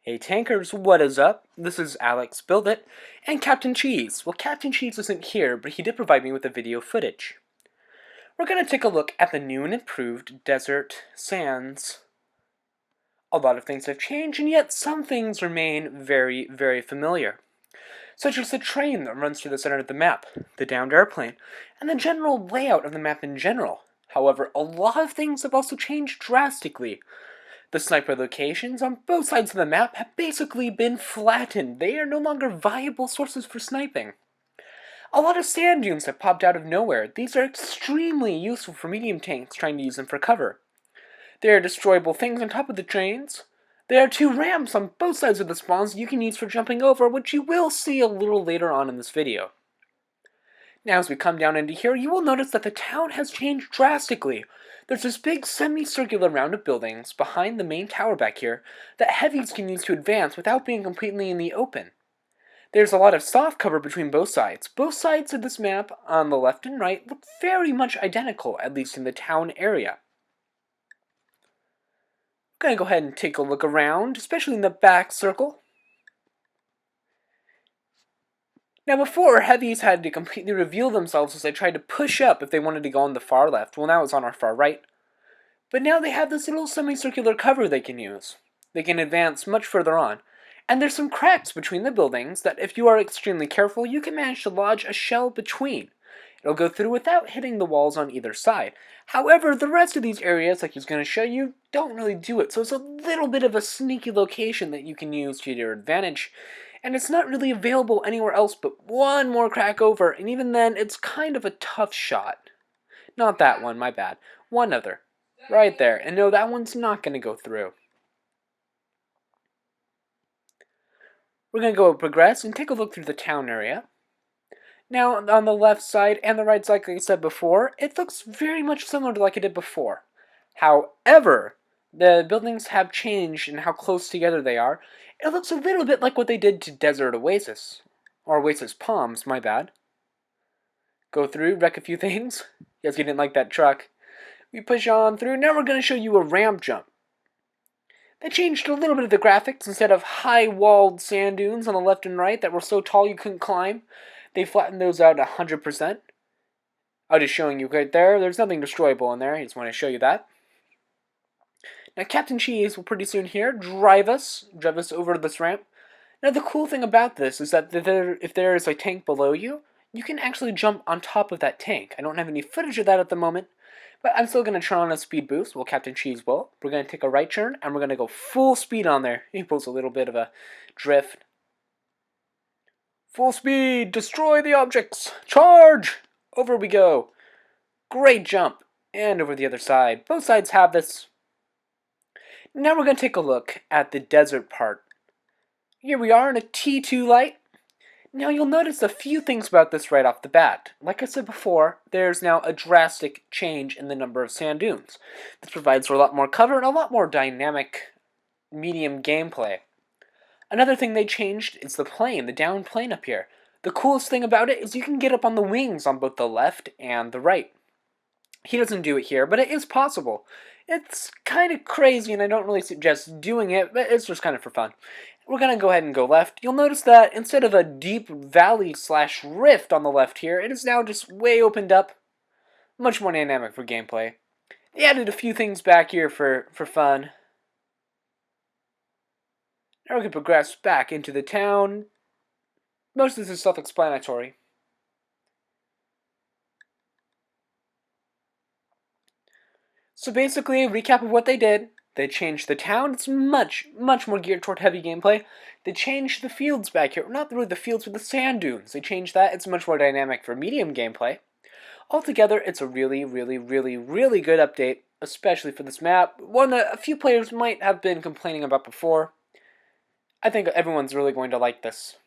Hey tankers, what is up? This is Alexbuildit and CptCheez. Well, CptCheez isn't here, but he did provide me with the video footage. We're going to take a look at the new and improved Desert Sands. A lot of things have changed, and yet some things remain very, very familiar. Such as the train that runs through the center of the map, the downed airplane, and the general layout of the map in general. However, a lot of things have also changed drastically. The sniper locations on both sides of the map have basically been flattened. They are no longer viable sources for sniping. A lot of sand dunes have popped out of nowhere. These are extremely useful for medium tanks trying to use them for cover. There are destroyable things on top of the trains. There are two ramps on both sides of the spawns you can use for jumping over, which you will see a little later on in this video. Now as we come down into here, you will notice that the town has changed drastically. There's this big semicircular round of buildings behind the main tower back here that heavies can use to advance without being completely in the open. There's a lot of soft cover between both sides. Both sides of this map, on the left and right, look very much identical, at least in the town area. I'm going to go ahead and take a look around, especially in the back circle. Now before, heavies had to completely reveal themselves as they tried to push up if they wanted to go on the far left. Well, now it's on our far right. But now they have this little semicircular cover they can use. They can advance much further on. And there's some cracks between the buildings that if you are extremely careful, you can manage to lodge a shell between. It'll go through without hitting the walls on either side. However, the rest of these areas, like he's going to show you, don't really do it. So it's a little bit of a sneaky location that you can use to your advantage. And it's not really available anywhere else but one more crack over, and even then, it's kind of a tough shot. Not that one, my bad. One other. Right there. And no, that one's not going to go through. We're going to go progress and take a look through the town area. Now, on the left side and the right side, like I said before, it looks very much similar to like it did before. However, the buildings have changed in how close together they are. It looks a little bit like what they did to Desert Oasis. Or Oasis Palms, my bad. Go through, wreck a few things. Yes, you didn't like that truck. We push on through. Now we're going to show you a ramp jump. They changed a little bit of the graphics. Instead of high-walled sand dunes on the left and right that were so tall you couldn't climb, they flattened those out 100%. I'm just showing you right there. There's nothing destroyable in there. I just want to show you that. Now CptCheez will pretty soon here drive us over this ramp. Now the cool thing about this is that if there is a tank below you, you can actually jump on top of that tank. I don't have any footage of that at the moment, but I'm still going to turn on a speed boost. Well, CptCheez will. We're going to take a right turn, and we're going to go full speed on there. He pulls a little bit of a drift. Full speed! Destroy the objects! Charge! Over we go. Great jump. And over the other side. Both sides have this. Now we're going to take a look at the desert part. Here we are in a T2 light. Now you'll notice a few things about this right off the bat. Like I said before, there's now a drastic change in the number of sand dunes. This provides for a lot more cover and a lot more dynamic medium gameplay. Another thing they changed is the plane, the down plane up here. The coolest thing about it is you can get up on the wings on both the left and the right. He doesn't do it here, but it is possible. It's kind of crazy, and I don't really suggest doing it, but it's just kind of for fun. We're going to go ahead and go left. You'll notice that instead of a deep valley/rift on the left here, it is now just way opened up. Much more dynamic for gameplay. They added a few things back here for fun. Now we can progress back into the town. Most of this is self-explanatory. So basically, a recap of what they did. They changed the town. It's much more geared toward heavy gameplay. They changed the fields back here. Not really the fields, but the sand dunes. They changed that. It's much more dynamic for medium gameplay. Altogether, it's a really good update, especially for this map. One that a few players might have been complaining about before. I think everyone's really going to like this.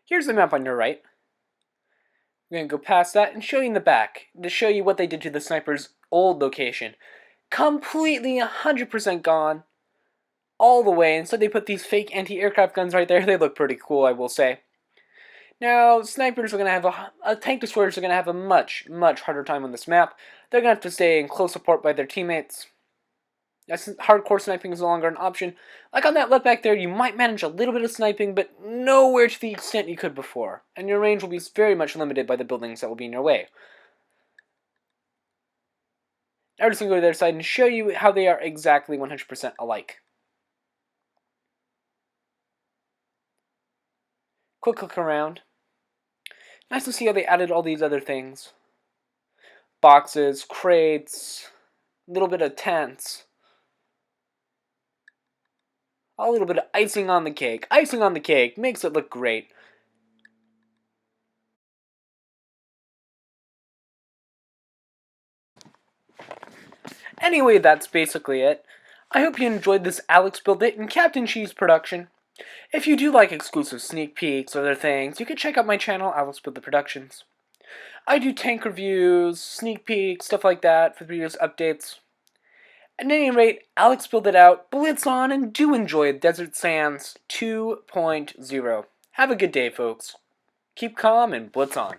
Here's the map on your right. We're going to go past that and show you in the back to show you what they did to the sniper's old location. Completely 100% gone. All the way. Instead they put these fake anti-aircraft guns right there. They look pretty cool, I will say. Now, snipers are going to have tank destroyers are going to have a much harder time on this map. They're going to have to stay in close support by their teammates. Hardcore sniping is no longer an option. Like on that left back there, you might manage a little bit of sniping, but nowhere to the extent you could before. And your range will be very much limited by the buildings that will be in your way. Now we're just going to go to their side and show you how they are exactly 100% alike. Quick look around. Nice to see how they added all these other things. Boxes, crates, a little bit of tents. A little bit of icing on the cake. Icing on the cake makes it look great. Anyway, that's basically it. I hope you enjoyed this Alexbuildit and CptCheez production. If you do like exclusive sneak peeks or other things, you can check out my channel, Alexbuildit Productions. I do tank reviews, sneak peeks, stuff like that for the videos updates. At any rate, Alexbuildit out, Blitz on, and do enjoy Desert Sands 2.0. Have a good day, folks. Keep calm and Blitz on.